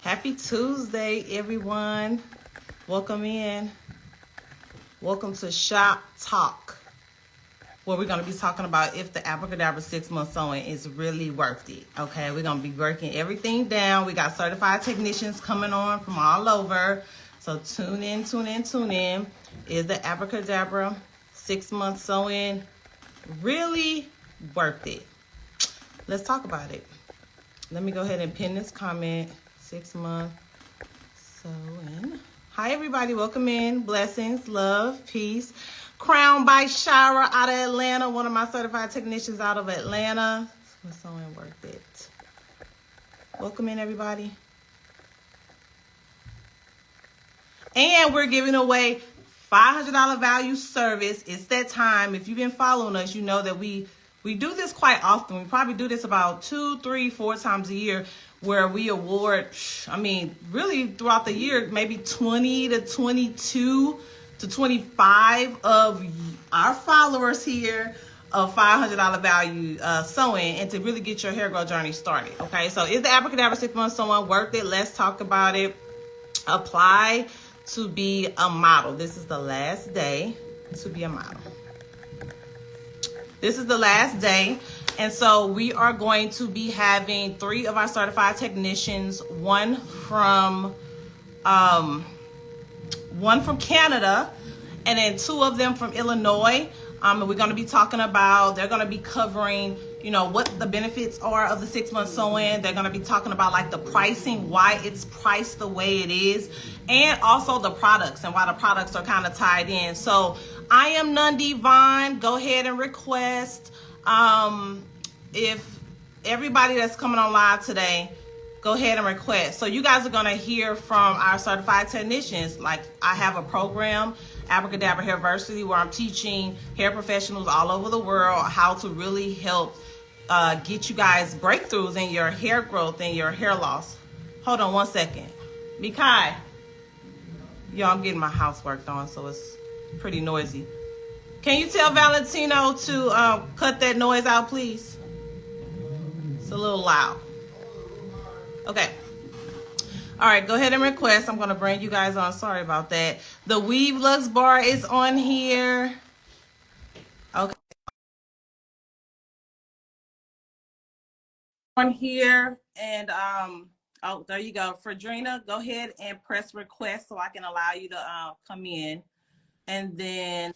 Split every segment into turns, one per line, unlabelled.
Happy Tuesday, everyone. Welcome in. Welcome to Shop Talk, where we're going to be talking about if the Abra Kadabra 6-month sewing is really worth it. Okay, we're going to be breaking everything down. We got certified technicians coming on from all over. So tune in. Is the Abra Kadabra 6-month sewing really worth it? Let's talk about it. Let me go ahead and pin this comment. 6-month sewing. Hi, everybody. Welcome in. Blessings, love, peace. Crowned by Shara out of Atlanta, one of my certified technicians out of Atlanta. Sewing worth it. Welcome in, everybody. And we're giving away $500 value service. It's that time. If you've been following us, you know that we do this quite often. We probably do this about 2, 3, 4 times a year, where we award, really throughout the year, maybe 20 to 22 to 25 of our followers here of $500 value sewing, and to really get your hair growth journey started. Okay, so is the Abra Kadabra 6-month sewing worth it? Let's talk about it. Apply to be a model. This is the last day to be a model. This is the last day. And so we are going to be having 3 of our certified technicians, one from Canada, and then 2 of them from Illinois. And we're going to be talking about, they're going to be covering, what the benefits are of the 6-month sewing. They're going to be talking about like the pricing, why it's priced the way it is, and also the products and why the products are kind of tied in. So I am Nundi Vaughn. Go ahead and request. If everybody that's coming on live today, go ahead and request. So you guys are going to hear from our certified technicians. Like, I have a program, Abra Kadabra Hairversity, where I'm teaching hair professionals all over the world how to really help get you guys breakthroughs in your hair growth and your hair loss. Hold on one second. Mikai. Yo, I'm getting my house worked on, so it's pretty noisy. Can you tell Valentino to cut that noise out, please? It's a little loud. Okay. All right, go ahead and request. I'm going to bring you guys on. Sorry about that. The Weave Lux bar is on here. Okay. On here. And, oh, there you go. Fredrina, go ahead and press request so I can allow you to come in. And then,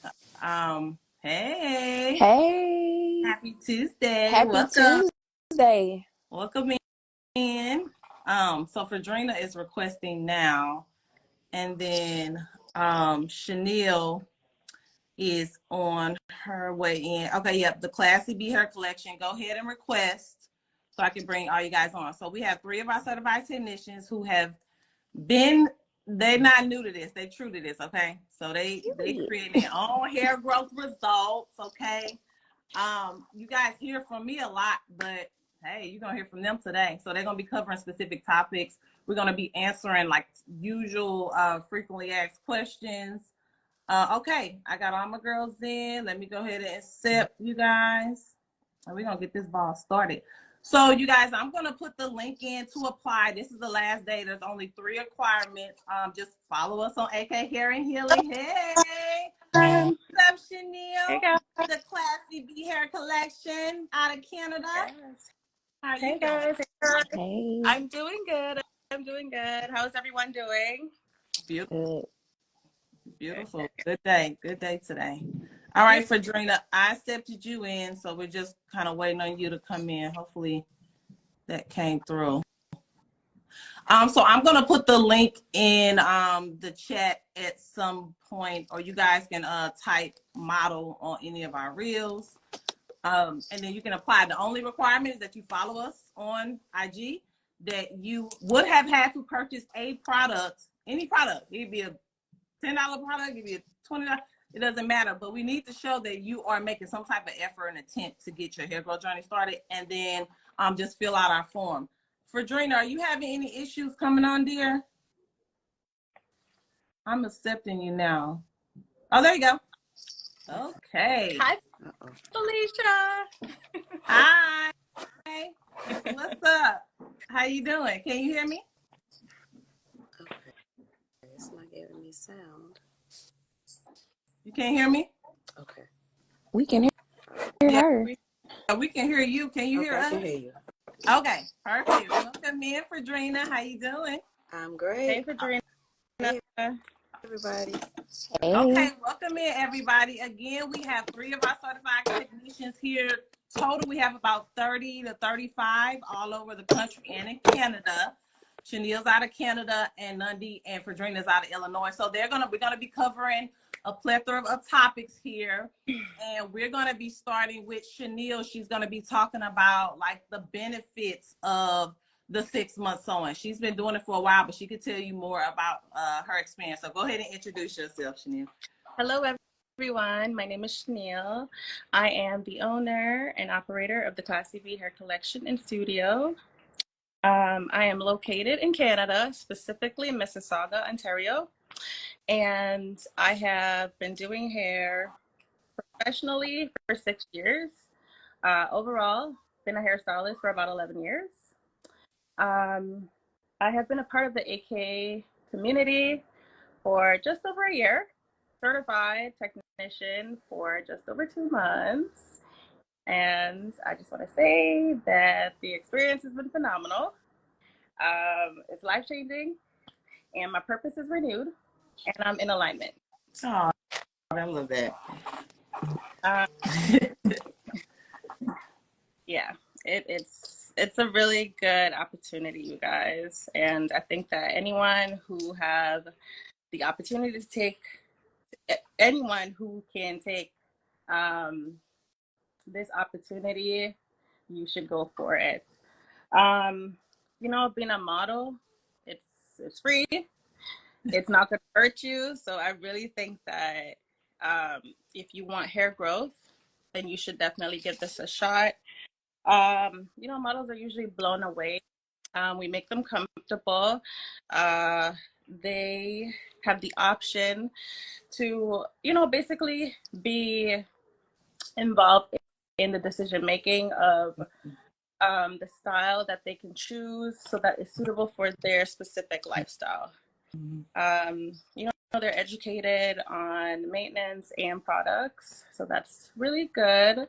hey.
Hey.
Happy Tuesday.
Happy Tuesday.
Welcome in. So Fredrina is requesting now. And then Chanel is on her way in. Okay, yep, the Classy Bee Hair Collection. Go ahead and request so I can bring all you guys on. So we have 3 of our certified technicians who have been, they're not new to this, they true to this, okay? So they create their own hair growth results, okay? You guys hear from me a lot, but hey, you're gonna hear from them today. So they're gonna be covering specific topics. We're gonna be answering like usual frequently asked questions. Okay, I got all my girls in. Let me go ahead and accept you guys, and we're gonna get this ball started. So you guys, I'm gonna put the link in to apply. This is the last day. There's only 3 requirements. Just follow us on AK Hair and Healing. Hey, what's up, Chanel?
Hey guys.
The Classy Bee Hair Collection out of Canada.
Yes.
How
Hey
you
guys.
doing?
Hey.
I'm doing good. How's everyone doing?
Beautiful. Beautiful. Good day today. All right, Fredrina, I accepted you in, so we're just kind of waiting on you to come in. Hopefully that came through. So I'm going to put the link in the chat at some point, or you guys can type model on any of our reels. And then you can apply. The only requirement is that you follow us on IG, that you would have had to purchase a product, any product. It could be a $10 product, it could be a $20, it doesn't matter. But we need to show that you are making some type of effort and attempt to get your hair growth journey started, and then just fill out our form. Fredrina, are you having any issues coming on, dear? I'm accepting you now. Oh, there you go. Okay.
Hi, Felicia.
Hi. What's up? How you doing? Can you hear me?
any sound.
You can't hear me?
Okay.
We can hear
Yeah,
her.
we can hear you. Can you hear
I
us?
can hear you.
Okay, perfect. Welcome in, Fredrina. How you doing?
I'm great.
Hey, Fredrina.
Hey, everybody.
Okay,
Hey.
welcome in, everybody. Again, we have 3 of our certified technicians here. Total, we have about 30 to 35 all over the country and in Canada. Chanel's out of Canada, and Nundy and Fredrina's out of Illinois. So we're gonna be covering a plethora of topics here, and we're gonna be starting with Chanel. She's gonna be talking about like the benefits of the 6-month sewing. She's been doing it for a while, but she could tell you more about her experience. So go ahead and introduce yourself, Chanel.
Hello, everyone. My name is Chanel. I am the owner and operator of the Classy V Hair Collection and Studio. I am located in Canada, specifically Mississauga, Ontario. And I have been doing hair professionally for 6 years. Overall, been a hairstylist for about 11 years. I have been a part of the AK community for just over a year, certified technician for just over 2 months. And I just want to say that the experience has been phenomenal. It's life-changing, and my purpose is renewed, and I'm in alignment.
Oh, I love that.
Um, yeah, it's a really good opportunity, you guys. And I think that anyone who have the opportunity to take, anyone who can take this opportunity, you should go for it. Being a model, it's free. It's not going to hurt you. So I really think that if you want hair growth, then you should definitely give this a shot. Models are usually blown away. We make them comfortable. They have the option to, basically be involved in the decision making of the style that they can choose so that it's suitable for their specific lifestyle. They're educated on maintenance and products, so that's really good.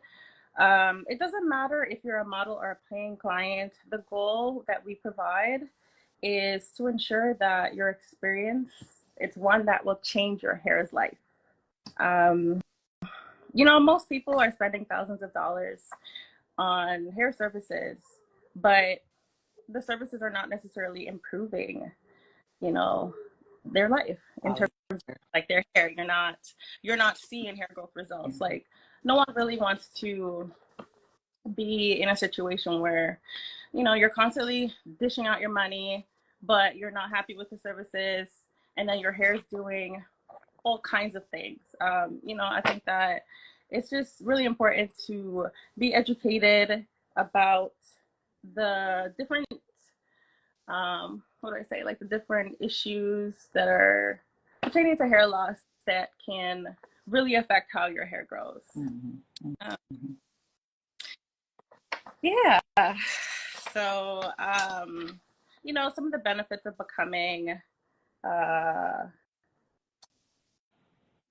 It doesn't matter if you're a model or a paying client. The goal that we provide is to ensure that your experience, it's one that will change your hair's life. Most people are spending thousands of dollars on hair services, but the services are not necessarily improving, their life in terms of like their hair. You're not seeing hair growth results. Like, no one really wants to be in a situation where, you're constantly dishing out your money, but you're not happy with the services, and then your hair is doing all kinds of things. I think that it's just really important to be educated about the different, like the different issues that are pertaining to hair loss that can really affect how your hair grows. Yeah. So, some of the benefits of becoming,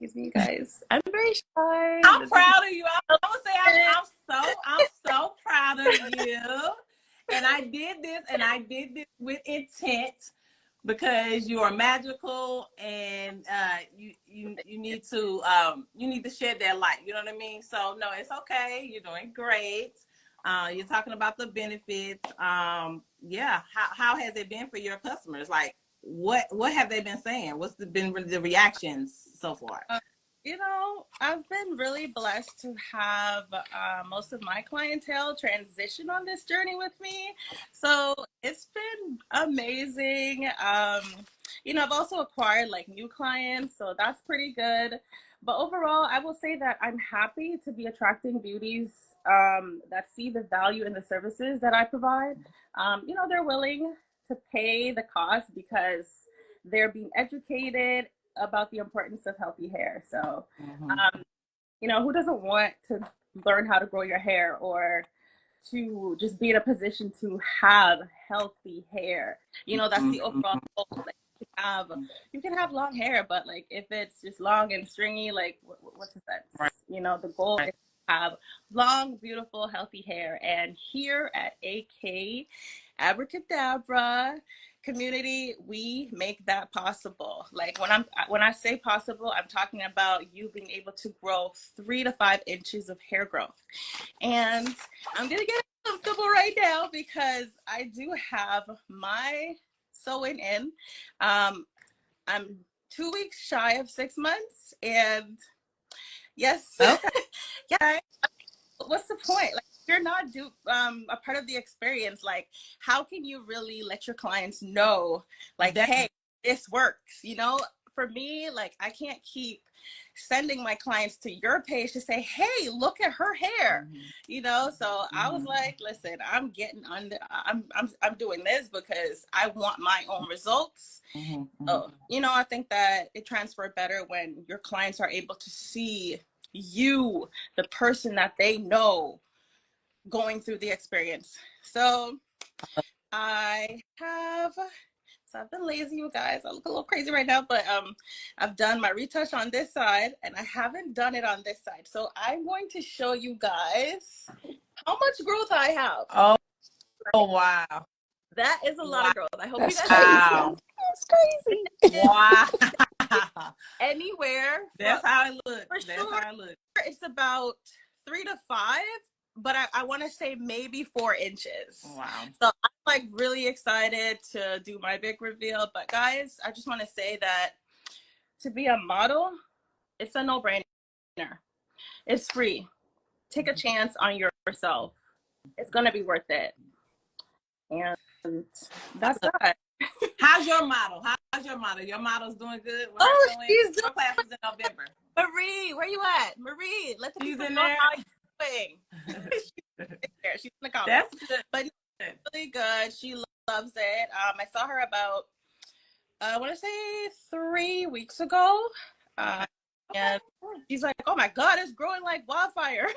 excuse me, guys. I'm very shy.
I'm proud of you. I would say I'm so proud of you. And I did this with intent because you are magical, and you need to shed that light. You know what I mean? So no, it's okay. You're doing great. You're talking about the benefits. Yeah. How has it been for your customers? Like, what have they been saying? What's been the reactions so far?
I've been really blessed to have most of my clientele transition on this journey with me. So it's been amazing. I've also acquired like new clients, so that's pretty good. But overall, I will say that I'm happy to be attracting beauties that see the value in the services that I provide. They're willing to pay the cost because they're being educated about the importance of healthy hair. So, who doesn't want to learn how to grow your hair or to just be in a position to have healthy hair? That's the overall goal, like, to have long hair, but like if it's just long and stringy, like what's the sense?
Right.
You know, the goal is to have long, beautiful, healthy hair. And here at AK Abra Kadabra community, we make that possible. Like when I say possible, I'm talking about you being able to grow 3 to 5 inches of hair growth. And I'm gonna get comfortable right now because I do have my sewing in. I'm 2 weeks shy of 6 months, and yes,
Okay.
yeah. What's the point? Like, if you're not a part of the experience, like, how can you really let your clients know, like, hey, this works? You know, for me, like, I can't keep sending my clients to your page to say, hey, look at her hair. You know, so I was like, listen, I'm getting under, I'm doing this because I want my own results. Oh, you know, I think that it transfers better when your clients are able to see you, the person that they know, going through the experience. So I've been lazy, you guys. I look a little crazy right now, but I've done my retouch on this side and I haven't done it on this side. So I'm going to show you guys how much growth I have.
Oh wow.
That is a lot of growth. I hope you guys
crazy.
Wow.
That's crazy.
Wow.
Anywhere.
That's how it looks.
That's how it looks. It's about 3 to 5, but I want to say maybe 4 inches.
Wow.
So I'm like really excited to do my big reveal. But guys, I just want to say that to be a model, it's a no-brainer. It's free. Take a chance on yourself. It's going to be worth it. And that's that.
How's your model? How's your model? Your model's doing good?
She's doing
classes in November.
Marie, where you at? Marie, let the people know how you're doing. She's in the comments.
That's good.
But really good. She loves it. I saw her about, I want to say 3 weeks ago. And she's like, oh my God, it's growing like wildfire.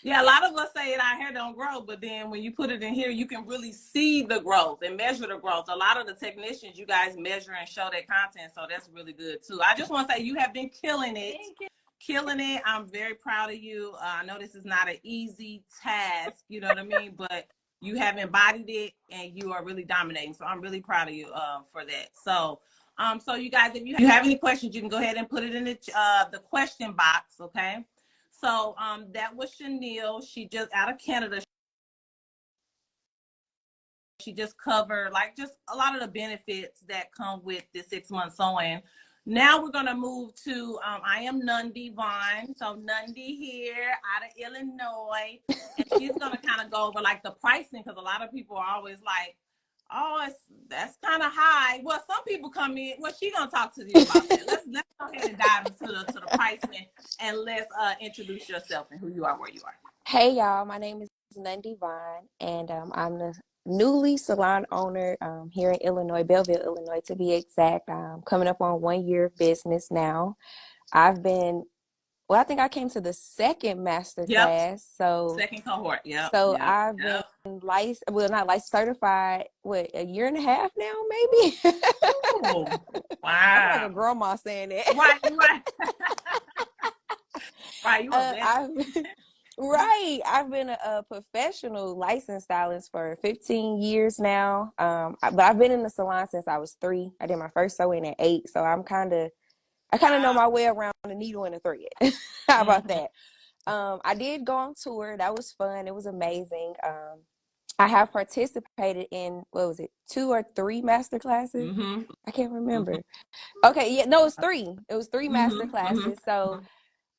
Yeah, a lot of us say our hair don't grow, but then when you put it in here, you can really see the growth and measure the growth. A lot of the technicians, you guys measure and show their content, so that's really good too. I just want to say you have been killing it. Killing it. I'm very proud of you. I know this is not an easy task, you know what I mean? But you have embodied it and you are really dominating. So I'm really proud of you for that. So so you guys, if you have any questions, you can go ahead and put it in the question box, okay? So that was Chanel. She just out of Canada. She just covered like just a lot of the benefits that come with the 6 month sewing. Now we're gonna move to I am Nundi Vaughn. So Nundi here out of Illinois, and she's gonna kind of go over like the pricing because a lot of people are always like, oh, that's kind of high. Well, some people come in. Well, she's gonna talk to you about that. Let's go ahead and dive into the pricing, and let's introduce yourself and who you are, where you are.
Hey y'all, my name is Nundi Vaughn, and I'm the newly salon owner here in Illinois, Belleville, Illinois, to be exact. Coming up on 1 year of business now. I think I came to the second masterclass.
Yep.
So
second cohort. Yeah.
So I've been licensed, well, not licensed, certified, what, a year and a half now, maybe?
Oh, wow.
I'm like a grandma saying that.
Right. Right, you
Right. I've been a professional licensed stylist for 15 years now. But I've been in the salon since I was 3. I did my first sewing at 8. So I kind of know my way around the needle and the thread. How about that? I did go on tour. That was fun. It was amazing. I have participated in, what was it, 2 or 3 master classes? I can't remember. Okay, yeah, no, it was 3. It was 3 master classes. So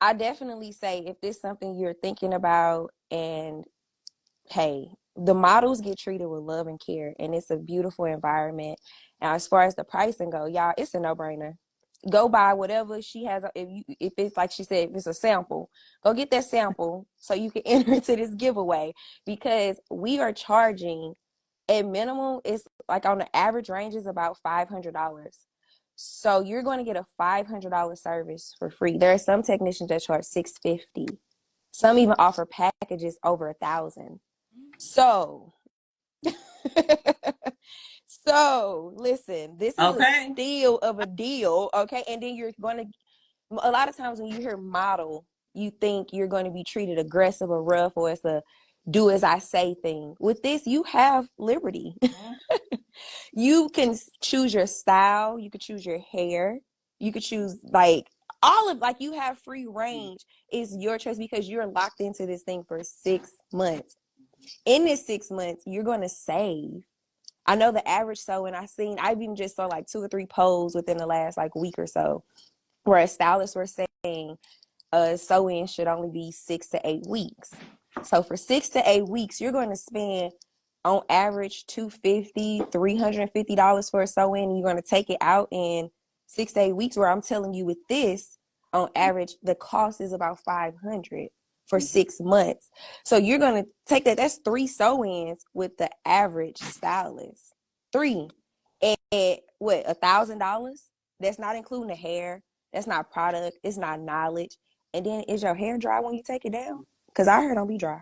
I definitely say if this is something you're thinking about, and hey, the models get treated with love and care, and it's a beautiful environment. Now, as far as the pricing go, y'all, it's a no-brainer. Go buy whatever she has. If it's like she said, if it's a sample, go get that sample so you can enter into this giveaway, because we are charging at minimum. It's like on the average range is about $500. So you're going to get a $500 service for free. There are some technicians that charge $650. Some even offer packages over $1,000. So So listen, this is a
Okay.
steal of a deal, okay? And then you're going to, a lot of times when you hear model, you think you're going to be treated aggressive or rough, or it's a do as I say thing. With this, you have liberty. You can choose your style, you could choose your hair, you could choose like all of, like, you have free range. It's your choice because you're locked into this thing for 6 months. In this 6 months, you're going to save. I know the average sew, and I've even just saw like 2 or 3 polls within the last like week or so where stylists were saying sew-in should only be 6 to 8 weeks. So for 6 to 8 weeks, you're going to spend on average $250, $350 for a sew-in, and you're going to take it out in 6 to 8 weeks. Where I'm telling you, with this, on average, the cost is about $500 for 6 months. So you're going to take that. That's 3 sew-ins with the average stylist. 3 at what, $1,000? That's not including the hair. That's not product. It's not knowledge. And then, is your hair dry when you take it down? Because our hair don't be dry.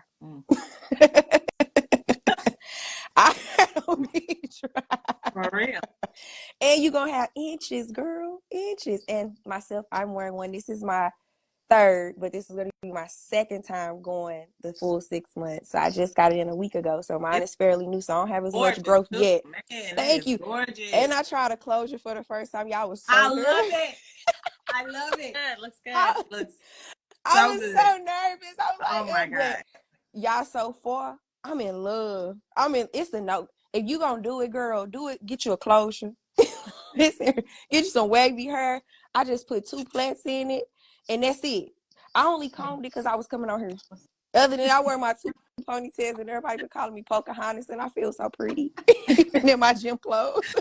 Our hair don't be dry.
For real.
And you're going to have inches, girl. Inches. And myself, I'm wearing one. This is my third, but this is going to be my second time going the full 6 months. So I just got it in a week ago. So mine
It's
is fairly new. So I don't have as much
gorgeous
growth
too.
yet.
Man, that
Thank
is
you.
gorgeous.
And I tried a closure for the first time. Y'all was
I
so
love
nervous.
it. I love it.
Good. Looks good.
Looks
I
so
was
good.
so nervous. I was like,
Oh my
but
God.
y'all so far, I'm in love. It's a no. If you gonna do it, girl, do it. Get you a closure. Listen, get you some wavy hair. I just put 2 plaits in it, and that's it. I only combed it because I was coming on here. Other than I wear my 2 ponytails, and everybody been calling me Pocahontas, and I feel so pretty, even in my gym clothes.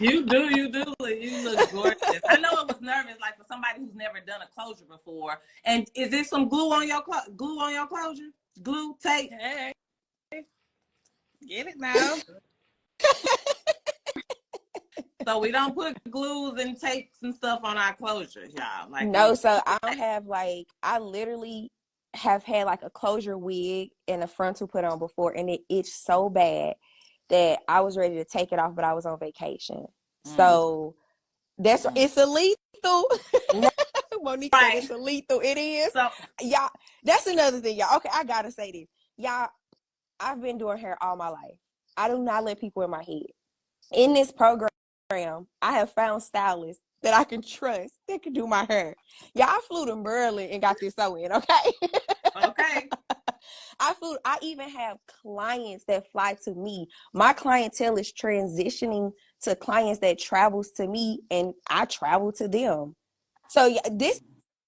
You do. You look gorgeous. I know it was nervous, like for somebody who's never done a closure before. And is there some glue on your closure? Glue, tape?
Hey, get it now.
So we don't put glues and tapes and stuff on our closures, y'all. Like
No, so I don't have like, I literally have had like a closure wig and a frontal put on before, and it itched so bad that I was ready to take it off, but I was on vacation. So it's a lethal. Monique said it's a lethal. It is.
So
Y'all, that's another thing, y'all. Okay, I gotta say this. Y'all, I've been doing hair all my life. I do not let people in my head. In this program, I have found stylists that I can trust that can do my hair. Yeah, I flew to Maryland and got this sew in, okay?
okay.
I even have clients that fly to me. My clientele is transitioning to clients that travels to me, and I travel to them. So yeah, this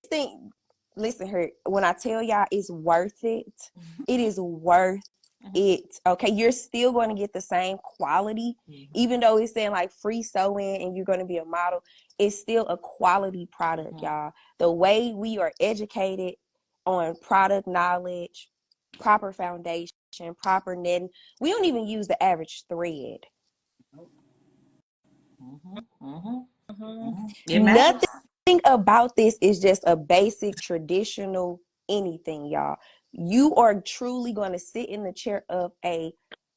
thing, listen here, when I tell y'all it's worth it, it is worth it. Okay, you're still going to get the same quality, even though it's saying like free sew-in and you're going to be a model. It's still a quality product, y'all. The way we are educated on product knowledge, proper foundation, proper netting, we don't even use the average thread.
It matters.
Nothing about this is just a basic traditional anything, y'all. You are truly going to sit in the chair of a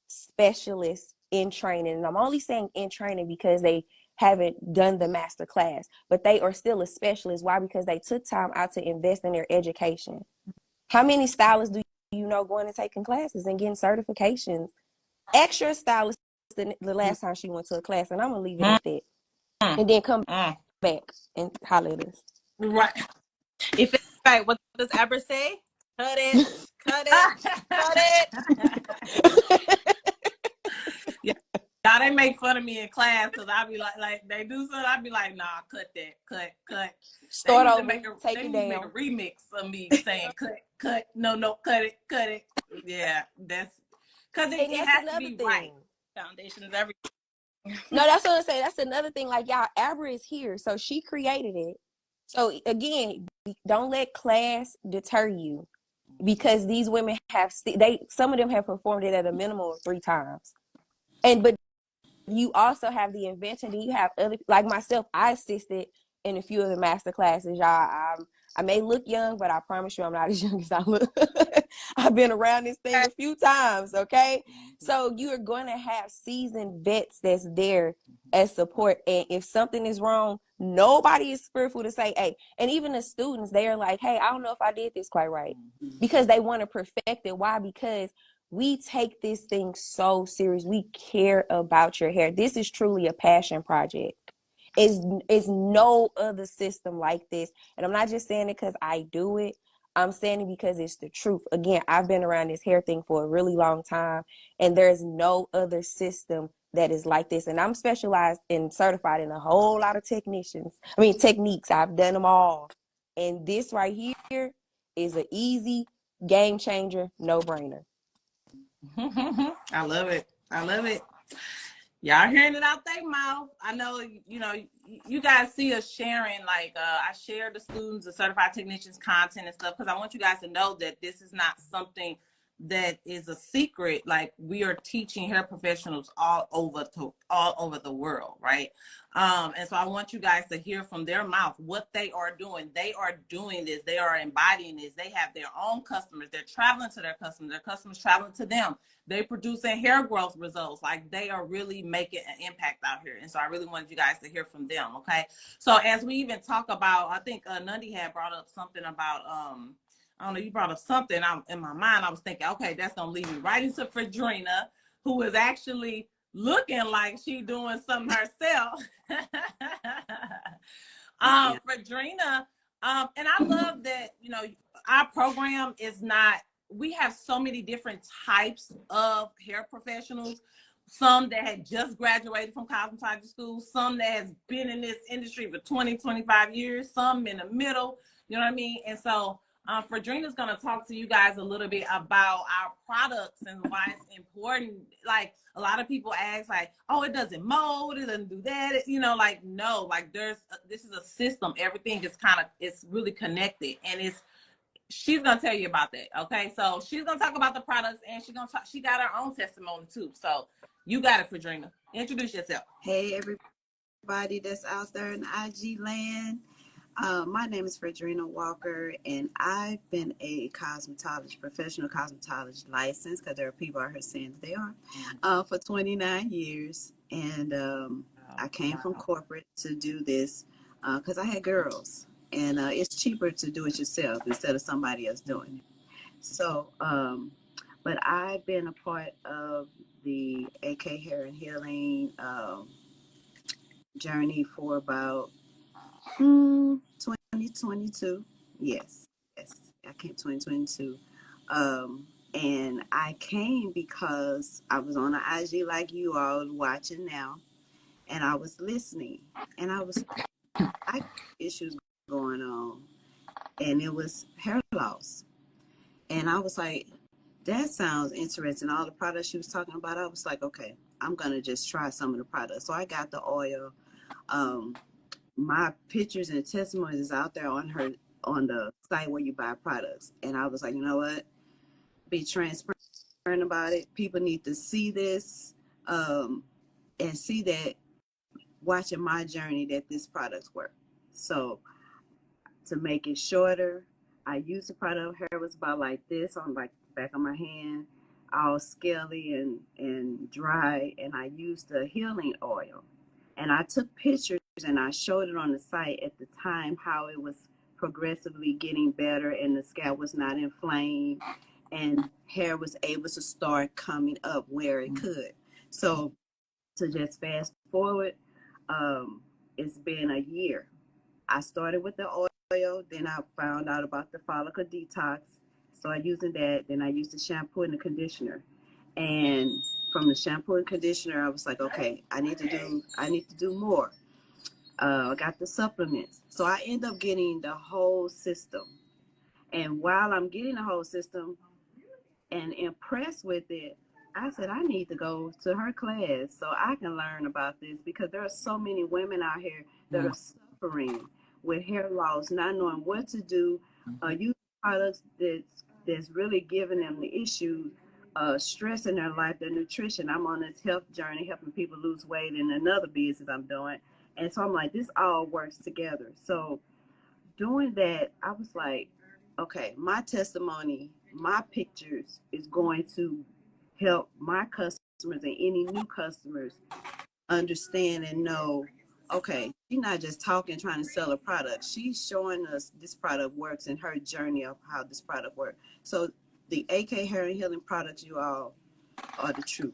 specialist in training. And I'm only saying in training because they haven't done the master class, but they are still a specialist. Why? Because they took time out to invest in their education. How many stylists do you know going and taking classes and getting certifications? Extra stylists than the last time she went to a class, and I'm gonna leave it at that. And then come back and holler at us.
Right.
If it's right, what does Abra say? Cut it, cut it, cut it.
Y'all, they make fun of me in class because I be like they do something. I be like, nah, cut that, cut.
Start over,
They need to make a remix of me saying, cut, no, cut it. Yeah, that's because it has to be right.
Foundation is everything.
No, that's what I'm saying. That's another thing. Like, y'all, Abra is here, so she created it. So again, don't let class deter you, because these women have some of them have performed it at a minimum of 3 times. But you also have the invention. Then you have other, like myself. I assisted in a few of the master classes, y'all. I may look young, but I promise you I'm not as young as I look. I've been around this thing a few times, okay? So you are going to have seasoned vets that's there as support. And if something is wrong, nobody is fearful to say, hey, and even the students, they are like, hey, I don't know if I did this quite right, because they want to perfect it. Why? Because we take this thing so serious. We care about your hair. This is truly a passion project. Is no other system like this. And I'm not just saying it because I do it. I'm saying it because it's the truth. Again, I've been around this hair thing for a really long time, and there's no other system that is like this. And I'm specialized and certified in a whole lot of techniques. I've done them all. And this right here is an easy game changer, no brainer.
I love it. I love it. Y'all hearing it out their mouth. I know, you guys see us sharing, like, I share the students, the certified technicians content and stuff, because I want you guys to know that this is not something that is a secret. Like, we are teaching hair professionals all over the world, right? And so I want you guys to hear from their mouth what they are doing. They are doing this. They are embodying this. They have their own customers. They're traveling to their customers traveling to them. They producing hair growth results. Like, they are really making an impact out here. And so I really wanted you guys to hear from them. Okay. So as we even talk about, I think Nundy had brought up something about, I don't know, you brought up something. In my mind, I was thinking, okay, that's going to lead me right into Fredrina, who is actually looking like she doing something herself. Fredrina, and I love that, our program is not, we have so many different types of hair professionals. Some that had just graduated from cosmetology school, some that has been in this industry for 20, 25 years, some in the middle, you know what I mean? And so Fredrina's going to talk to you guys a little bit about our products and why it's important. Like, a lot of people ask, like, oh, it doesn't mold, it doesn't do that. Like, no, like, this is a system. Everything is it's really connected, and she's going to tell you about that. Okay. So she's going to talk about the products, and she got her own testimony too. So you got it, Fredrina. Introduce yourself.
Hey, everybody that's out there in IG land. My name is Fredrina Walker, and I've been a professional cosmetologist licensed, because there are people out here saying that they are, for 29 years. And I came from corporate to do this because I had girls, and it's cheaper to do it yourself instead of somebody else doing it. So, but I've been a part of the AK Hair and Healing journey for about 2022. Yes, I came 2022. And I came because I was on the IG like you all watching now, and I was listening, and I had issues going on, and it was hair loss. And I was like, that sounds interesting. All the products she was talking about, I was like, okay, I'm going to just try some of the products. So I got the oil. My pictures and testimonies is out there on the site where you buy products. And I was like, you know what? Be transparent about it. People need to see this and see that watching my journey that this products work. So to make it shorter, I used the product. Hair was about like this on like the back of my hand, all scaly and dry. And I used the healing oil. And I took pictures and I showed it on the site at the time how it was progressively getting better and the scalp was not inflamed and hair was able to start coming up where it could. So to just fast forward, it's been a year. I started with the oil, then I found out about the follicle detox. Started using that, then I used the shampoo and the conditioner. And from the shampoo and conditioner, I was like, okay, I need to do more. I got the supplements. So I end up getting the whole system. And while I'm getting the whole system and impressed with it, I said, I need to go to her class so I can learn about this, because there are so many women out here that are suffering with hair loss, not knowing what to do, using products that's really giving them the issue, stress in their life, their nutrition. I'm on this health journey, helping people lose weight in another business I'm doing. And so I'm like, this all works together. So doing that, I was like, okay, my testimony, my pictures is going to help my customers and any new customers understand and know, okay, she's not just talking, trying to sell a product. She's showing us this product works and her journey of how this product works. So the AK Hair and Healing products, you all are the truth.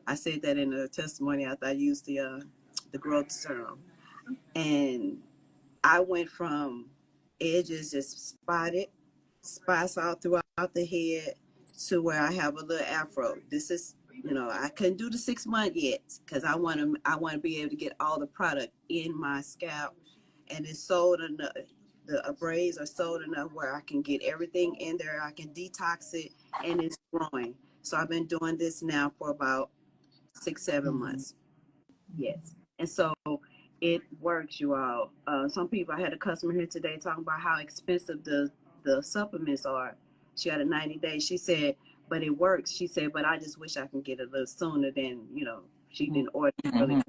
I said that in the testimony after I used the growth serum. And I went from edges just spots all throughout the head to where I have a little afro. This is, I couldn't do the 6 month yet because I want to be able to get all the product in my scalp, and it's sold enough. The braids are sold enough where I can get everything in there. I can detox it, and it's growing. So I've been doing this now for about 6-7 months. Yes, and so it works, you all. Some people, I had a customer here today talking about how expensive the supplements are. She had a 90 days. She said, but it works. She said, but I just wish I can get it a little sooner than, she didn't order it really.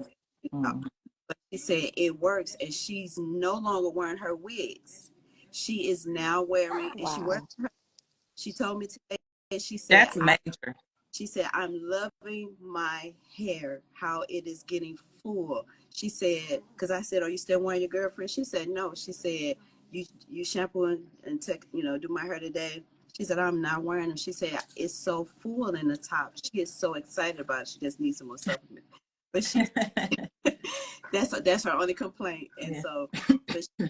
But she said it works, and she's no longer wearing her wigs. She is now wearing, and she told me today, and she said,
that's major.
She said, I'm loving my hair, how it is getting full. She said, because I said, are you still wearing your girlfriend? She said, no. She said, you shampoo and do my hair today. She said, I'm not wearing them. She said, it's so full in the top. She is so excited about it. She just needs some more supplement. But she that's her only complaint. And so, but she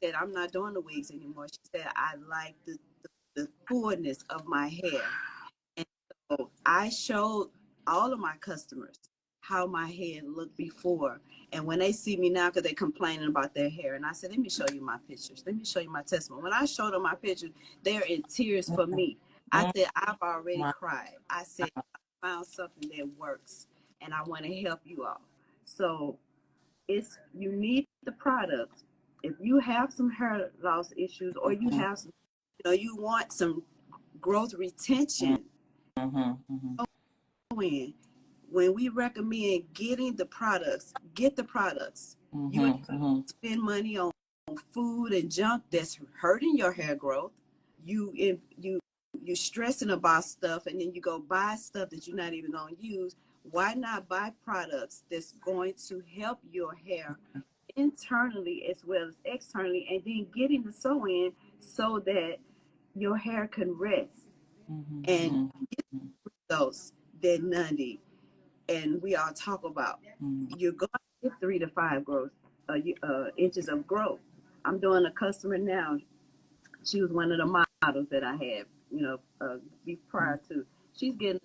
said, I'm not doing the wigs anymore. She said, I like the fullness of my hair. And so I showed all of my customers how my hair looked before. And when they see me now, because they're complaining about their hair, and I said, let me show you my pictures. Let me show you my testimony. When I showed them my pictures, they're in tears for me. I said, I've already cried. I said, I found something that works, and I want to help you all. So you need the product. If you have some hair loss issues, or you have some, you want some growth retention, when we recommend getting the products, get the products. You spend money on food and junk that's hurting your hair growth. You're stressing about stuff, and then you go buy stuff that you're not even going to use. Why not buy products that's going to help your hair internally as well as externally, and then getting the sew-in so that your hair can rest and get those that none and we all talk about. You're going to get 3 to 5 inches of growth. I'm doing a customer now. She was one of the models that I had, prior to. She's getting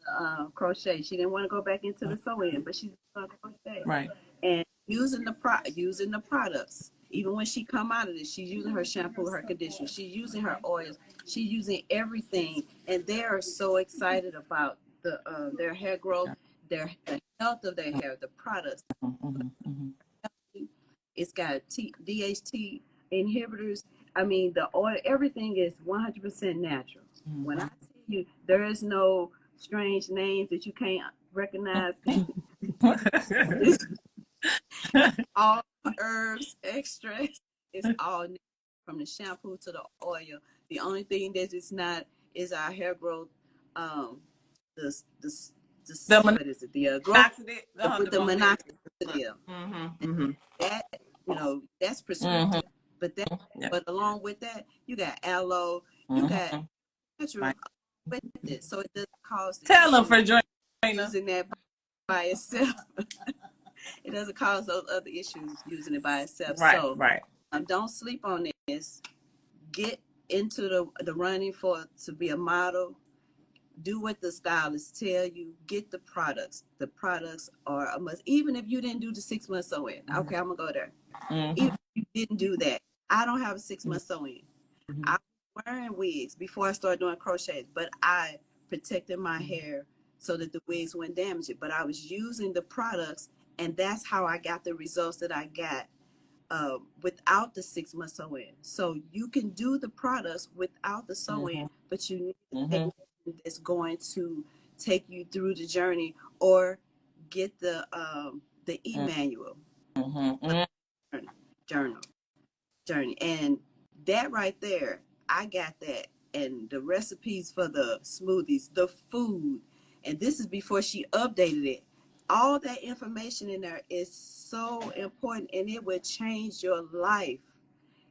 crochet. She didn't want to go back into the sewing, but she's doing crochet.
Right.
And using the products. Even when she come out of this, she's using her shampoo, her conditioner. She's using her oils. She's using everything, and they are so excited about their hair growth, the health of their hair, the products. It's got DHT inhibitors. I mean, the oil, everything is 100% natural. When I tell you, there is no strange names that you can't recognize. All herbs, extracts, it's all natural, from the shampoo to the oil. The only thing that is not is our hair growth. What is it? The growth with the minoxidil. That that's prescriptive. But but along with that, you got aloe, you got natural with it, so it doesn't cause.
Tell them for
using that by itself. It doesn't cause those other issues using it by itself. Don't sleep on this. Get into the running to be a model. Do what the stylists tell you. Get the products. The products are a must. Even if you didn't do the 6 months sew-in. Okay, I'm gonna go there. Even if you didn't do that, I don't have a 6 month sew-in. I was wearing wigs before I started doing crochets, but I protected my hair so that the wigs wouldn't damage it. But I was using the products, and that's how I got the results that I got without the 6 month sew-in. So you can do the products without the sew-in, but you need to take that's going to take you through the journey, or get the e-manual journey. And That right there, I got that. And the recipes for the smoothies, the food, and this is before she updated it. All that information in there is so important, and it will change your life.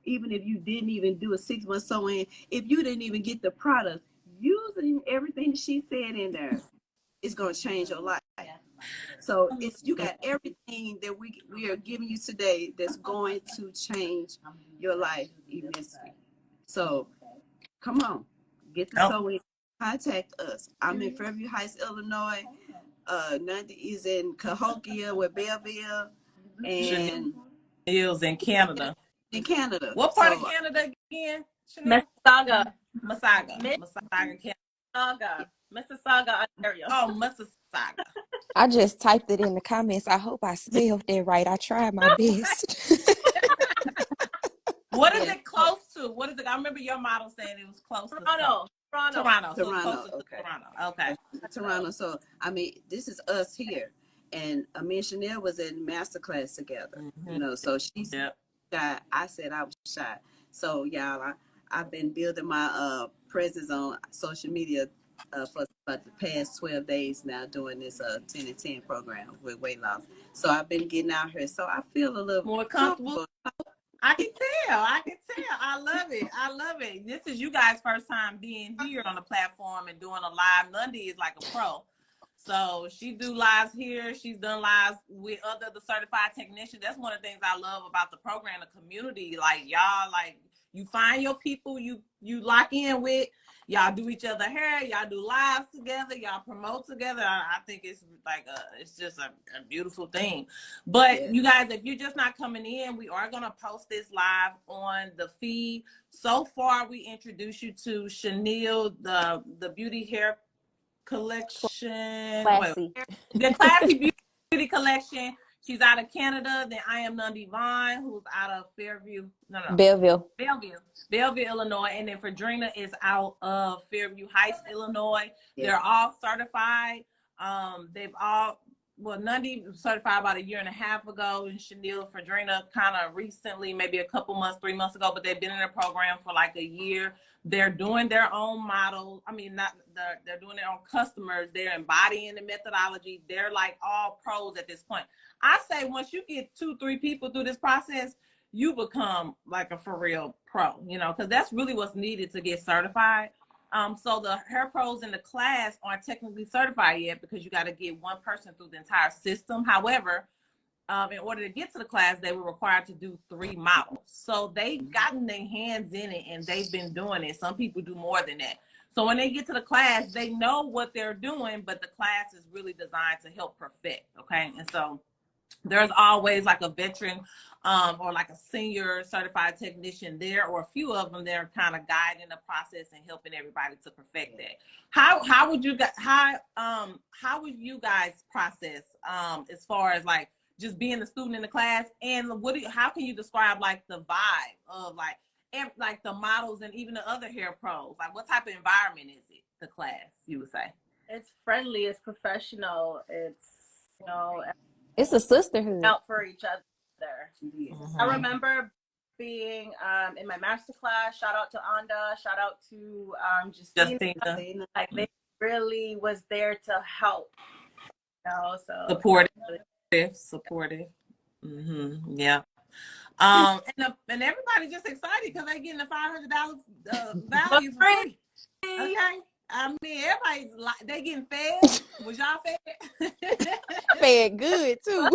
Even if you didn't even do a 6 month sew-in, if you didn't even get the product, using everything she said in there is going to change your life. So it's, you got everything that we are giving you today that's going to change your life immensely. So come on, get the sewing. Contact us. I'm in Fairview Heights, Illinois. Nandi is in Cahokia with Belleville, and
Chanel's in Canada.
In Canada.
What part of Canada again?
Mississauga.
Canada.
Mississauga, Ontario.
Oh, Mississauga.
I just typed it in the comments. I hope I spelled that right. I tried my best.
What is it close to? What is it? I remember your model saying it was close to
Toronto.
So it's close to Toronto. Okay.
Toronto. So I mean, this is us here, and me and Chanel was in Masterclass together. You know, so she's shy. I said I was shy. So y'all, I've been building my presence on social media for about the past 12 days now, doing this 10 and 10 program with weight loss. So I've been getting out here. So I feel a little
more comfortable. I can tell. I love it. This is you guys' first time being here on the platform and doing a live. Nandi is like a pro. So she do lives here. She's done lives with the certified technicians. That's one of the things I love about the program, the community. Like y'all, like you find your people you lock in with. Y'all do each other hair. Y'all do lives together. Y'all promote together. I think it's like it's just a beautiful thing. But you guys, if you're just not coming in, we are gonna post this live on the feed. So far, we introduced you to Chanel, the beauty hair collection.
Classy.
The classy beauty collection. She's out of Canada. Then I am Nandi Vine, who's out of Belleville, Illinois. And then Fredrina is out of Fairview Heights, Illinois. They're all certified. Nandi certified about 1.5 years ago, and Chanel, Fredrina kind of recently, maybe a couple months, 3 months ago, but they've been in the program for like a year. They're doing their own model. I mean, they're doing their own customers. They're embodying the methodology. They're like all pros at this point. I say once you get 2-3 people through this process, you become like a for real pro, you know, because that's really what's needed to get certified. So the hair pros in the class aren't technically certified yet because you got to get one person through the entire system. However, in order to get to the class, they were required to do 3 models. So they've gotten their hands in it and they've been doing it. Some people do more than that. So when they get to the class, they know what they're doing, but the class is really designed to help perfect. Okay. And so there's always like a veteran or like a senior certified technician there, or a few of them. They're kind of guiding the process and helping everybody to perfect that. How would you guys process as far as like just being a student in the class, and how can you describe like the vibe of like the models and even the other hair pros? Like what type of environment is it, the class, you would say?
It's friendly, it's professional, it's, you know,
it's a sisterhood.
Out for each other. I remember being in my master class. Shout out to Anda. Shout out to Justina. Like they really was there to help. You know, so
supportive. Yeah. And everybody's just excited because they're getting the $500 value for free. Okay. I mean, everybody's they getting fed. Was y'all fed?
Fed good too.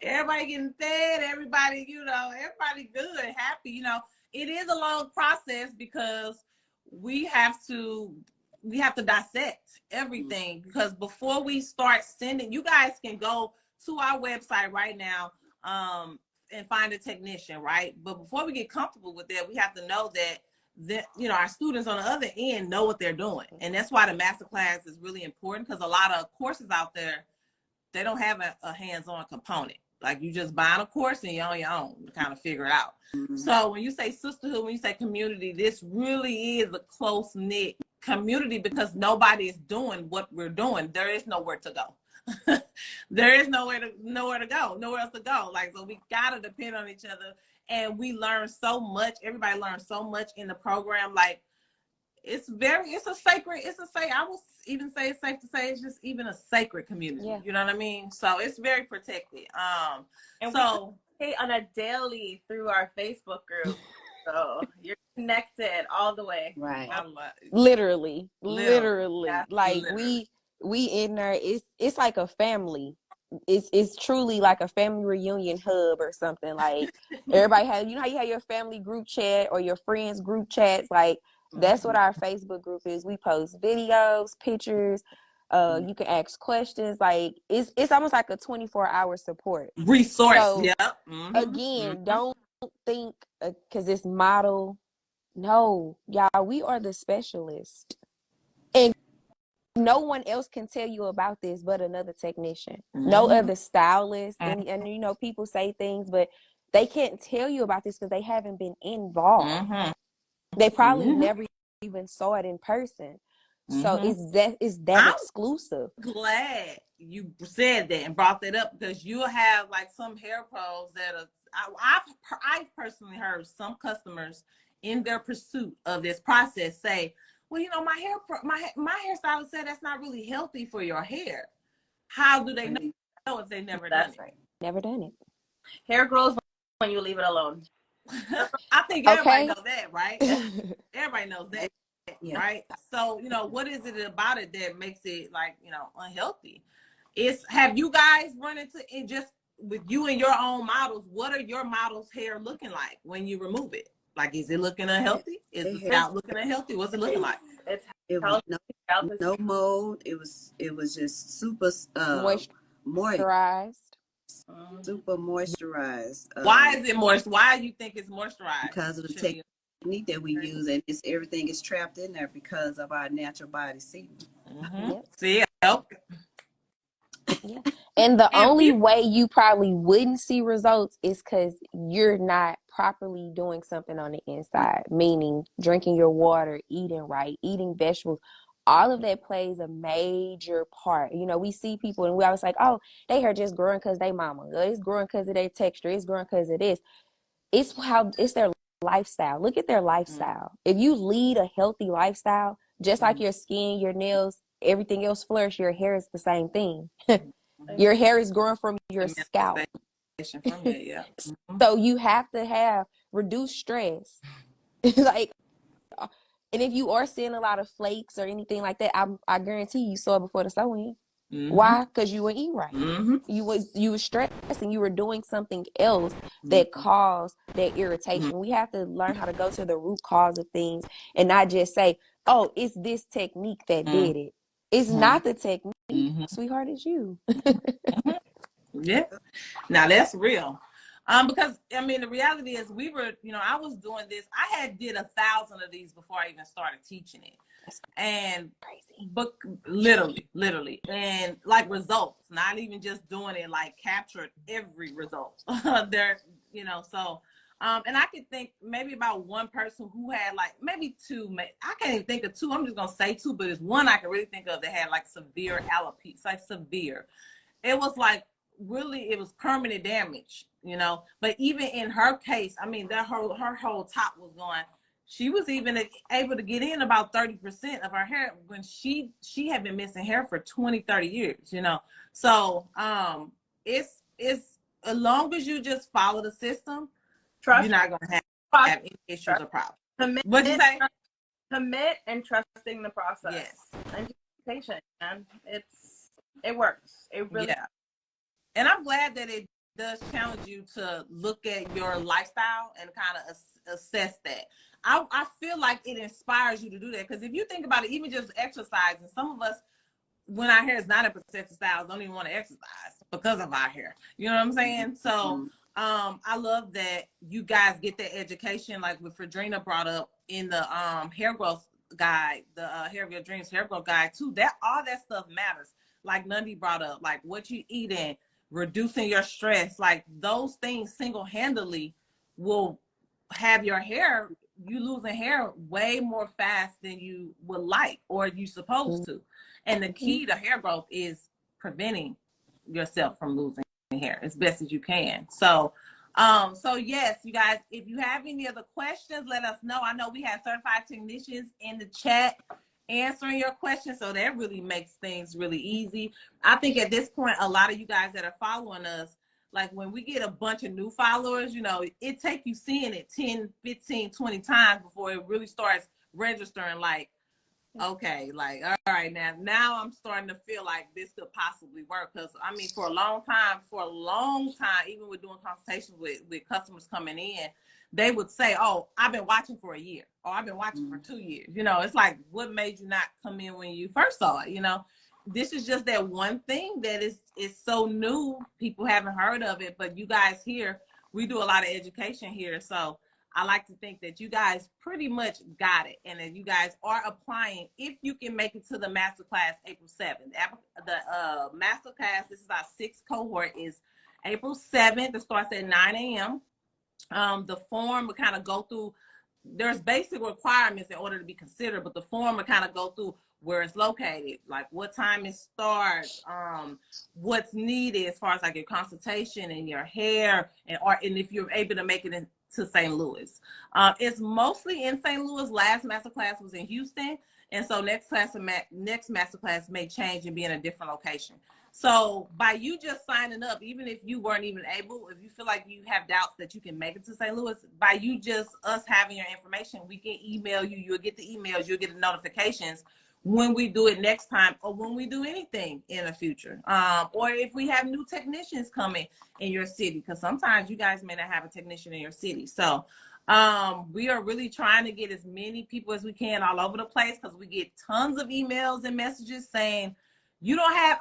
Everybody getting fed. Everybody, you know, everybody good, happy. You know, it is a long process because we have to dissect everything, because before we start sending, you guys can go to our website right now and find a technician, right? But before we get comfortable with that, we have to know that you know, our students on the other end know what they're doing. And that's why the masterclass is really important, because a lot of courses out there, they don't have a hands-on component. Like you just buying a course and you're on your own to kind of figure it out. So when you say sisterhood, when you say community, this really is a close-knit community because nobody is doing what we're doing. There is nowhere to go. there is nowhere to go, nowhere else to go. Like, so we gotta depend on each other, and we learn so much. Everybody learns so much in the program. Like, it's a sacred, I will even say it's safe to say it's just even a sacred community.
Yeah.
You know what I mean? So it's very protected.
And
so
we on a daily through our Facebook group. So you're connected all the way.
Right.
Literally.
Yeah.
Like
literally.
we in there, it's like a family. It's truly like a family reunion hub or something. Like everybody has, you know how you have your family group chat or your friends group chats, like that's what our Facebook group is. We post videos, pictures, you can ask questions. Like it's almost like a 24-hour support
Resource.
so
Yep.
again, don't think because it's model. No, y'all, we are the specialist. And no one else can tell you about this but another technician. No other stylist. And you know, people say things, but they can't tell you about this because they haven't been involved. They probably never even saw it in person. So it's that exclusive.
Glad you said that and brought that up, because you'll have like some hair pros that are, I've personally heard some customers in their pursuit of this process say, well, you know, my hairstylist said that's not really healthy for your hair. How do they know if they've never done it?
Right.
Never done it.
Hair grows when you leave it alone.
I think everybody knows that, right? Everybody knows that.
Yeah.
Right. So, you know, what is it about it that makes it, like, you know, unhealthy? Have you guys run into it just with you and your own models? What are your models' hair looking like when you remove it? Like, is it looking unhealthy? Is the scalp looking unhealthy? What's it looking like?
It was no mold. It was just super
moisturized.
super moisturized.
Why is it moist? Why do you think it's moisturized?
Because of the technique that we use, and everything is trapped in there because of our natural body seating.
Yep.
See,
yeah. And the only way you probably wouldn't see results is because you're not properly doing something on the inside, meaning drinking your water, eating right, eating vegetables. All of that plays a major part. You know, we see people and we always like, oh, they hair just growing because they mama. It's growing because of their texture. It's growing because of this. It's their lifestyle. Look at their lifestyle. If you lead a healthy lifestyle, just like your skin, your nails, everything else flourish, your hair is the same thing. Your hair is growing from your scalp. So you have to have reduced stress. Like, and if you are seeing a lot of flakes or anything like that, I guarantee you saw it before the sew-in. Why? Because you were eating right. You were stressing. You were doing something else that caused that irritation. We have to learn how to go to the root cause of things and not just say, "Oh, it's this technique that did it." It's not the technique, sweetheart. It's you.
Yeah. Now that's real. Because I mean, the reality is we were, you know, I was doing this. I did 1,000 of these before I even started teaching it. And
crazy.
But literally. And like results, not even just doing it, like captured every result there, you know, so and I could think maybe about one person who had like maybe two. I can't even think of two. I'm just gonna say two, but it's one I can really think of that had like severe alopecia, like severe. It was like really, it was permanent damage, you know. But even in her case, I mean, that her whole top was going. She was even able to get in about 30% of her hair when she had been missing hair for 20, 30 years, you know. So it's as long as you just follow the system, you're not gonna have any issues or problems. What'd you say?
Commit and trusting the process.
Yes.
And just be patient, man. It works. It really
does. And I'm glad that it does challenge you to look at your lifestyle and kind of assess that. I feel like it inspires you to do that, because if you think about it, even just exercising, some of us, when our hair is not up to exercise, don't even want to exercise because of our hair. You know what I'm saying? So I love that you guys get that education, like what Fredrina brought up in the hair growth guide, the Hair of Your Dreams hair growth guide too. That all that stuff matters. Like Nundy brought up, like what you eating, reducing your stress, like those things single-handedly will have your hair, you losing hair way more fast than you would like or you supposed to. And the key to hair growth is preventing yourself from losing hair as best as you can. So yes, you guys, if you have any other questions, let us know. I know we have certified technicians in the chat answering your questions, so that really makes things really easy. I think at this point, a lot of you guys that are following us, like when we get a bunch of new followers, you know, it take you seeing it 10, 15, 20 times before it really starts registering, like, okay, like, all right, now I'm starting to feel like this could possibly work. Because I mean, for a long time, even with doing consultations with customers coming in, they would say, oh, I've been watching for a year, or I've been watching for 2 years. You know, it's like, what made you not come in when you first saw it? You know, this is just that one thing that is so new, people haven't heard of it, but you guys here, we do a lot of education here. So I like to think that you guys pretty much got it, and that you guys are applying if you can make it to the masterclass April 7th. The masterclass, this is our 6th cohort, is April 7th. It starts at 9 a.m. The form will kind of go through, there's basic requirements in order to be considered, but the form will kind of go through where it's located, like what time it starts, what's needed as far as like your consultation and your hair, and if you're able to make it to St. Louis. It's mostly in St. Louis. Last masterclass was in Houston, and so next masterclass may change and be in a different location. So by you just signing up, even if you weren't even able, if you feel like you have doubts that you can make it to St. Louis, by you just us having your information, we can email you. You'll get the emails. You'll get the notifications when we do it next time, or when we do anything in the future, or if we have new technicians coming in your city, because sometimes you guys may not have a technician in your city. So we are really trying to get as many people as we can all over the place, because we get tons of emails and messages saying, you don't have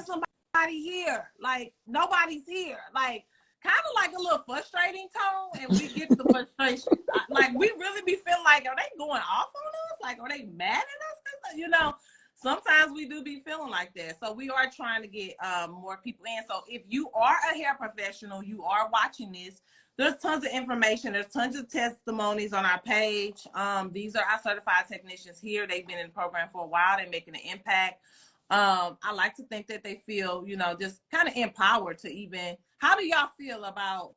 somebody here, like nobody's here, like kind of like a little frustrating tone. And we get the frustration, like we really be feeling like, are they going off on us? Like, are they mad at us? You know, sometimes we do be feeling like that. So we are trying to get more people in. So if you are a hair professional, you are watching this, there's tons of information. There's tons of testimonies on our page. These are our certified technicians here. They've been in the program for a while. They're making an impact. I like to think that they feel, you know, just kind of empowered to even, how do y'all feel about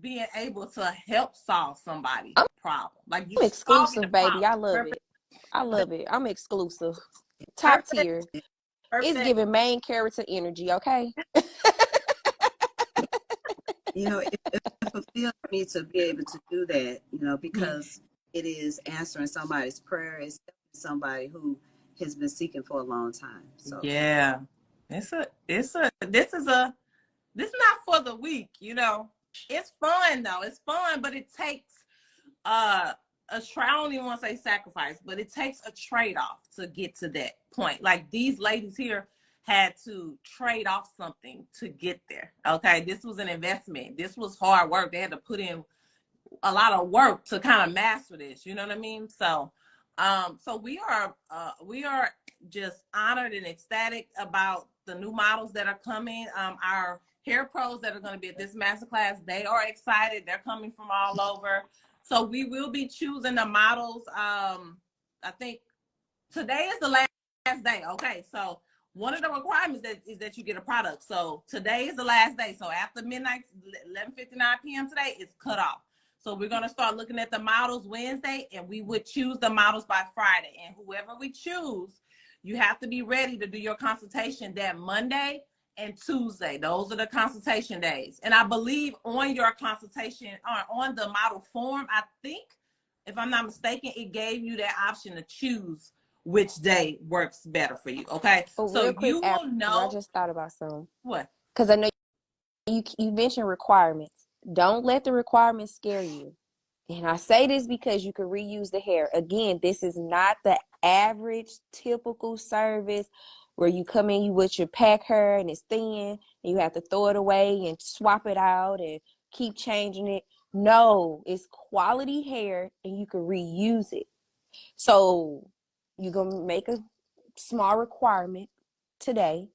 being able to help solve somebody's problem? Like, you
I'm
solving the
exclusive, baby.
problem.
I love it. I love it. I'm exclusive. Top
Perfect.
tier. It's
Perfect.
giving main character energy, okay?
You know, it fulfills me to be able to do that, you know, because it is answering somebody's prayer. It's somebody who has been seeking for a long time. So
Yeah. This is not for the weak, you know. It's fun though. It's fun, but it takes a I don't even want to say sacrifice, but it takes a trade-off to get to that point. Like, these ladies here had to trade off something to get there. Okay, this was an investment. This was hard work. They had to put in a lot of work to kind of master this. You know what I mean? So, so we are just honored and ecstatic about the new models that are coming. Our hair pros that are going to be at this masterclass, they are excited. They're coming from all over. So we will be choosing the models. I think today is the last day. Okay, so one of the requirements is that you get a product. So today is the last day. So after midnight, 11:59 p.m. today, it's cut off. So we're going to start looking at the models Wednesday, and we would choose the models by Friday. And whoever we choose, you have to be ready to do your consultation that Monday and Tuesday. Those are the consultation days. And I believe on your consultation, or on the model form, I think, if I'm not mistaken, it gave you that option to choose which day works better for you. Okay.
Oh,
So
real quick,
you will know.
I just thought about something.
What?
Because I know you mentioned requirements. Don't let the requirements scare you. And I say this because you can reuse the hair. Again, this is not the average typical service where you come in, you with your pack hair and it's thin and you have to throw it away and swap it out and keep changing it. No, it's quality hair and you can reuse it. So you're going to make a small requirement today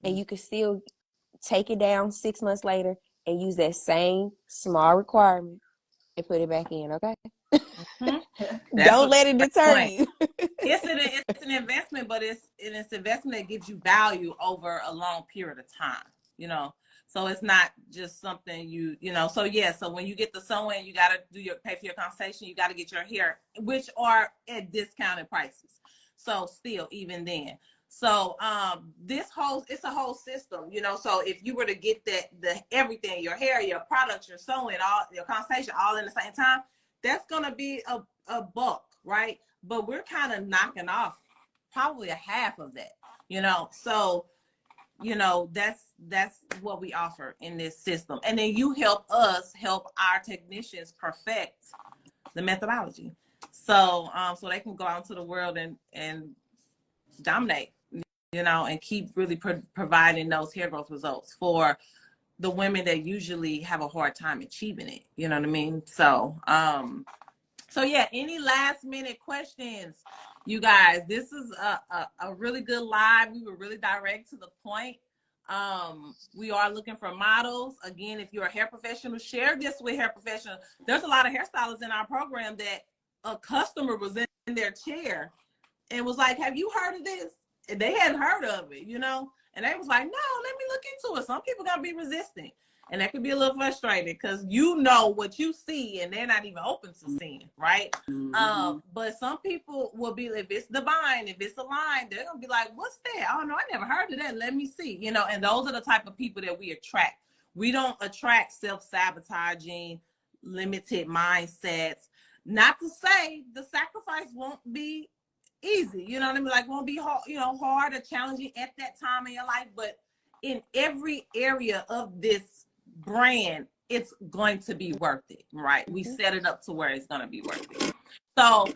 and you can still take it down 6 months later and use that same small requirement and put it back in, okay?
Mhm. That's
Don't
a
let it
great
deter
point.
you.
It's an investment, but it's investment that gives you value over a long period of time, you know. So it's not just something you know. So yeah, so when you get the sew-in, you gotta pay for your consultation, you gotta get your hair, which are at discounted prices. So still, even then. So it's a whole system, you know. So if you were to get the everything, your hair, your products, your sewing, all your consultation all in the same time, that's gonna be a bulk, right? But we're kind of knocking off probably a half of that, you know. So, you know, that's what we offer in this system. And then you help us help our technicians perfect the methodology. So so they can go out into the world and dominate, you know, and keep really providing those hair growth results for the women that usually have a hard time achieving it. You know what I mean? So yeah, any last minute questions, you guys? This is a really good live. We were really direct to the point. We are looking for models. Again, if you're a hair professional, share this with hair professionals. There's a lot of hairstylists in our program that a customer was in their chair and was like, have you heard of this? And they hadn't heard of it, you know? And they was like, no, let me look into it. Some people gonna be resistant. And that could be a little frustrating because you know what you see and they're not even open to seeing, right?
Mm-hmm.
But some people will be, if it's divine, if it's aligned, they're gonna be like, what's that? Oh no, I never heard of that. Let me see, you know, and those are the type of people that we attract. We don't attract self-sabotaging, limited mindsets. Not to say the sacrifice won't be easy, you know what I mean? Like won't be hard, you know, hard or challenging at that time in your life, but in every area of this brand, it's going to be worth it, right? We set it up to where it's going to be worth it. So,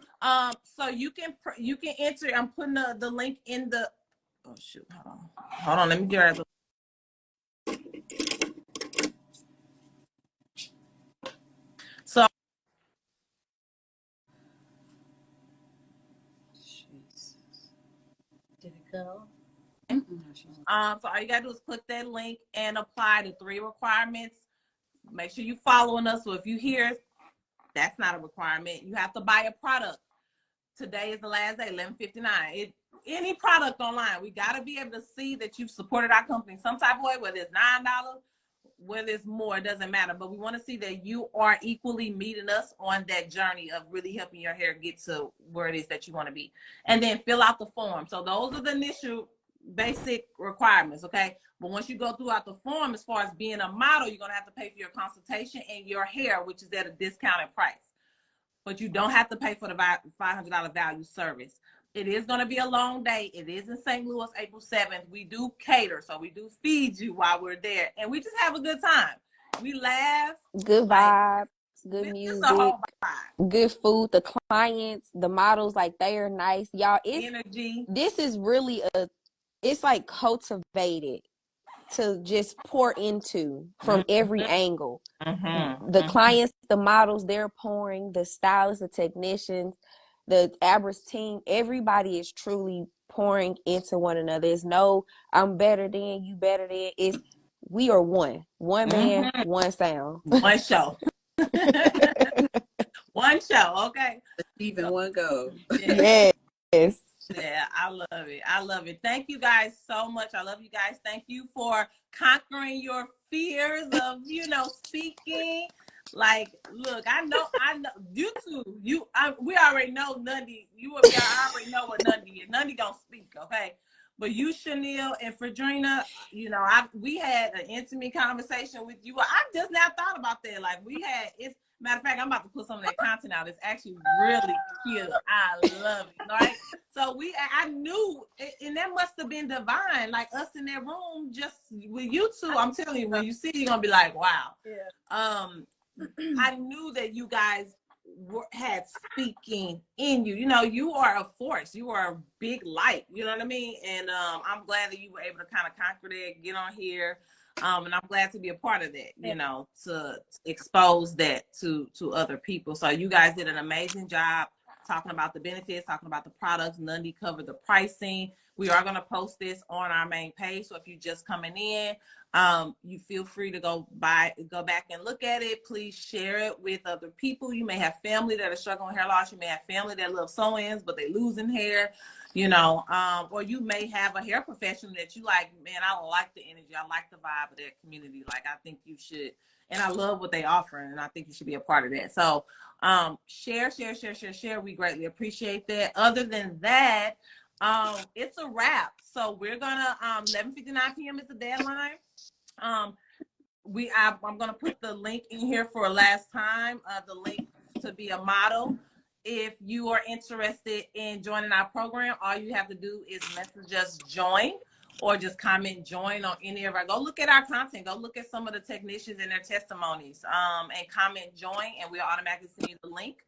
so you can enter. I'm putting the link in the. Oh shoot! Hold on. Let me get it. So,
Did it go?
so all you gotta do is click that link and apply the 3 requirements. Make sure you following us. So if you hear that's not a requirement, you have to buy a product. Today is the last day, 11:59. Any product online, we got to be able to see that you've supported our company some type of way, whether it's $9, whether it's more, it doesn't matter. But we want to see that you are equally meeting us on that journey of really helping your hair get to where it is that you want to be. And then fill out the form. So those are the initial basic requirements, okay? But once you go throughout the form, as far as being a model, you're going to have to pay for your consultation and your hair, which is at a discounted price. But you don't have to pay for the $500 value service. It is going to be a long day. It is in St. Louis, April 7th. We do cater, so we do feed you while we're there. And we just have a good time. We laugh.
Good
Like,
vibes, good
it's a
music,
whole vibe.
good food. The clients, the models, like they are nice. Y'all,
Energy.
this is really it's like cultivated to just pour into from every angle. The clients, the models, they're pouring, the stylists, the technicians, the Abra's team, everybody is truly pouring into one another. There's no I'm better than, you better than. It's we are one band, one sound.
One show. One show, okay?
Even one go.
Yes.
Yeah, I love it. I love it. Thank you guys so much. I love you guys. Thank you for conquering your fears of, you know, speaking. Like, look, I know you two. We already know Nundy. I already know what Nundy is. Nundy gonna speak, okay? But you, Chanel, and Fredrina, you know, we had an intimate conversation with you. I just now thought about that. Like it's matter of fact, I'm about to put some of that content out. It's actually really cute. I love it. Right? So I knew, and that must have been divine. Like us in that room, just with you two. I'm telling you, when you see, you're gonna be like, wow. Yeah. I knew that you guys had speaking in you. You know, you are a force. You are a big light. You know what I mean? And I'm glad that you were able to kind of conquer that, get on here. And I'm glad to be a part of that, you know, to expose that to other people. So you guys did an amazing job. talking about the benefits, talking about the products. Nundy covered the pricing. We are going to post this on our main page. So if you're just coming in, you feel free to go back and look at it. Please share it with other people. You may have family that are struggling with hair loss. You may have family that love sew-ins, but they're losing hair, you know, or you may have a hair professional that you like, man, I like the energy. I like the vibe of that community. Like, I think you should, and I love what they offer, and I think you should be a part of that. So share. We greatly appreciate that. Other than that, it's a wrap. So we're gonna 11:59 p.m. is the deadline. I'm gonna put the link in here for last time. The link to be a model. If you are interested in joining our program, all you have to do is message us join, or just comment join on any of our. Go look at our content. Go look at some of the technicians and their testimonies. And comment join, and we'll automatically send you the link.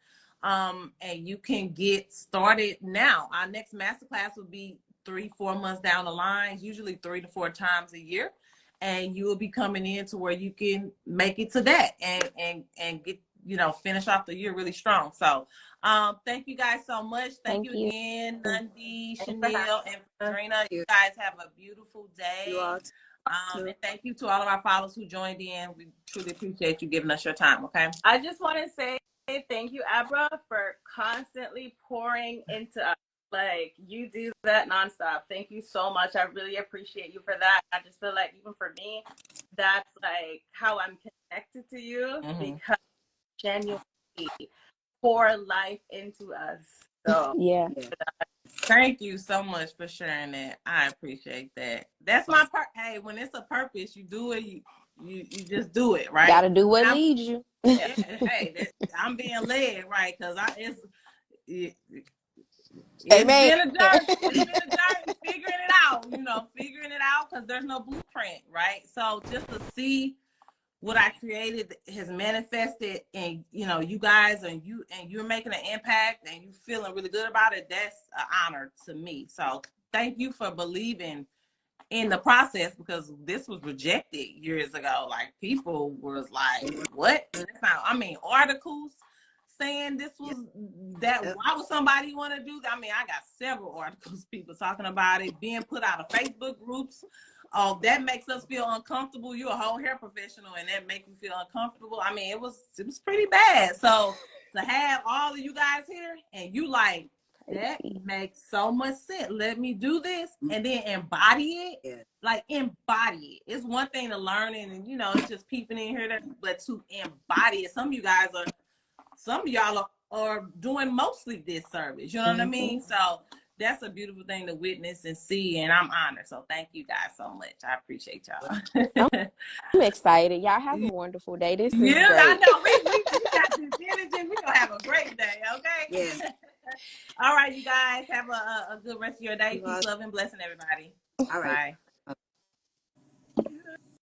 And you can get started now. Our next masterclass will be 3-4 months down the line, usually 3 to 4 times a year. And you will be coming in to where you can make it to that and get, you know, finish off the year really strong. So thank you guys so much. Thank you again, Nundy, Chanel, and Katrina. You guys have a beautiful day.
You all
and thank you to all of our followers who joined in. We truly appreciate you giving us your time, okay?
I just want to say thank you, Abra, for constantly pouring into us. Like, you do that nonstop. Thank you so much. I really appreciate you for that. I just feel like, even for me, that's like how I'm connected to you, because genuinely pour life into us. So
Yeah.
Thank you so much for sharing that. I appreciate that. That's my part. Hey, when it's a purpose, you do it. You just do it, right?
Gotta do what leads you.
Yeah, hey, I'm being led, right? Because it's been a journey. It's been a journey figuring it out, because there's no blueprint, right? So just to see what I created has manifested, and you guys, and you're making an impact, and you feeling really good about it. That's an honor to me. So thank you for believing in the process, because this was rejected years ago. Like, people was like, what? That's not, articles saying this was that. Why would somebody want to do that? I got several articles, people talking about it, being put out of Facebook groups. Oh, that makes us feel uncomfortable. You're a whole hair professional, and that makes you feel uncomfortable. It was pretty bad. So to have all of you guys here, and you like, that makes so much sense. Let me do this, and then embody it.
Yeah.
Like, embody it. It's one thing to learn it, and it's just peeping in here, but to embody it. Some of y'all are doing mostly this service. You know what I mean? So that's a beautiful thing to witness and see, and I'm honored. So thank you guys so much. I appreciate y'all.
I'm excited. Y'all have a wonderful day. This is great.
I know. We got this energy. We're going to have a great day, okay?
Yes.
All right, you guys. Have a good rest of your day. Peace, love, and blessing, everybody.
All right.
Bye.